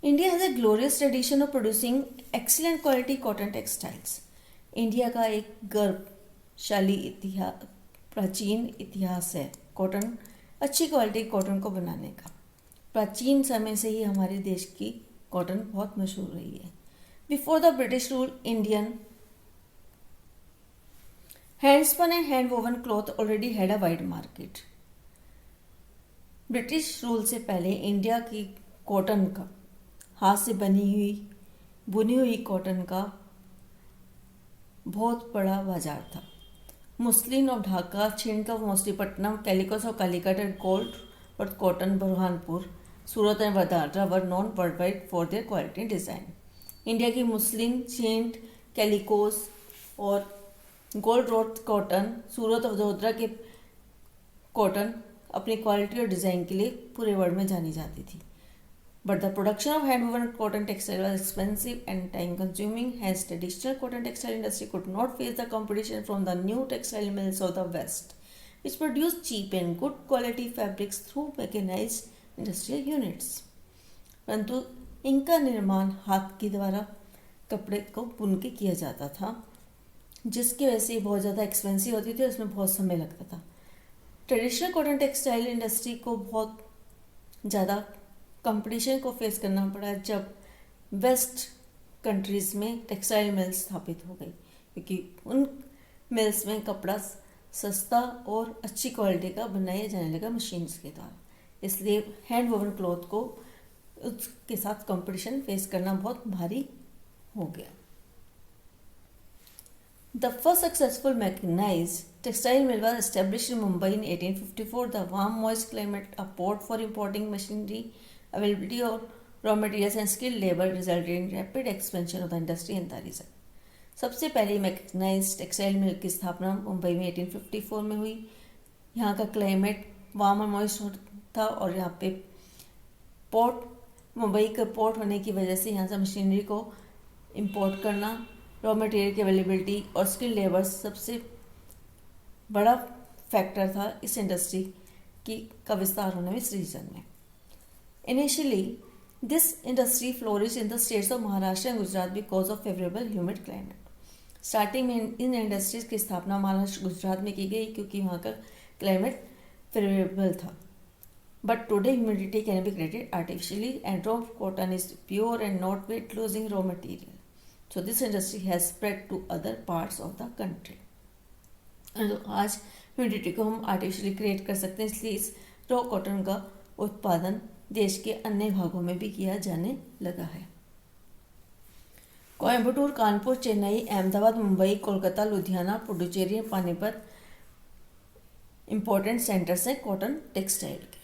India has a glorious tradition of producing excellent quality cotton textiles. India का एक गौरवशाली इतिहास, प्राचीन इतिहास है कॉटन, अच्छी क्वालिटी कॉटन को बनाने का। प्राचीन समय से ही हमारे देश की कॉटन बहुत मशहूर रही है। Before the British rule, Indian handspun and hand woven cloth already had a wide market. British rule से पहले इंडिया की कॉटन का, हाथ से बुनी हुई कॉटन का बहुत बड़ा बाजार था। Muslin of Dhaka, chintz of Machilipatnam, calicoes of Calicut and gold और cotton Burhanpur, Surat and Vadodara were known world wide for their quality and design. India की मुस्लिन, छिंड, कैलिकोस और गोल्ड रोड कॉटन, सूरत और वडोदरा के कॉटन अपनी क्वालिटी और डिज़ाइन के लिए पूरे वर्ल्ड में जानी जाती थी। But the production of hand-woven cotton textile was expensive and time-consuming. Hence, traditional cotton textile industry could not face the competition from the new textile mills of the West, which produced cheap and good quality fabrics through mechanized industrial units. परंतु इनका निर्माण हाथ के द्वारा कपड़े को बुन के किया जाता था, जिसकी वजह से बहुत ज़्यादा एक्सपेंसिव होती थी और इसमें बहुत समय लगता था। ट्रेडिशनल कॉटन टेक्सटाइल इंडस्ट्री को बहुत ज़्यादा कंपटीशन को फेस करना पड़ा जब वेस्ट कंट्रीज़ में टेक्सटाइल मिल्स स्थापित हो गई, क्योंकि उन मिल्स में कपड़ा सस्ता और अच्छी क्वालिटी का बनाया जाने लगा मशीन्स के द्वारा। इसलिए हैंड वोवन क्लॉथ को उसके साथ कंपटीशन फेस करना बहुत भारी हो गया। The first successful mechanized textile mill was established in Mumbai in 1854. The warm, moist climate, a port for importing machinery, availability of raw materials and skilled labor resulted in rapid expansion of the industry in the region. सबसे पहले mechanised textile mill की स्थापना मुंबई में 1854 में हुई। यहाँ का climate warm और मॉइस्ट था और यहाँ पे पोर्ट, मुंबई का पोर्ट होने की वजह से यहाँ से मशीनरी को इंपोर्ट करना, रॉ मटेरियल की अवेलेबिलिटी और स्किल लेबर सबसे बड़ा फैक्टर था इस इंडस्ट्री का विस्तार होने में इस रीजन में। Initially, this industry flourished in the states of Maharashtra and Gujarat because of favorable humid climate. Starting में इन इंडस्ट्रीज की स्थापना महाराष्ट्र, गुजरात में की गई क्योंकि वहाँ का क्लाइमेट फेवरेबल था। But today humidity can be created artificially and raw cotton is pure and not weight losing raw material, so this industry has spread to other parts of the country. आज humidity को हम artificially create कर सकते हैं, इसलिए इस raw cotton का उत्पादन देश के अन्य भागों में भी किया जाने लगा है। कोयम्बटूर, कानपुर, चेन्नई, अहमदाबाद, मुंबई, कोलकाता, लुधियाना, पुडुचेरी, पानीपत इंपॉर्टेंट सेंटर्स हैं कॉटन टेक्सटाइल के।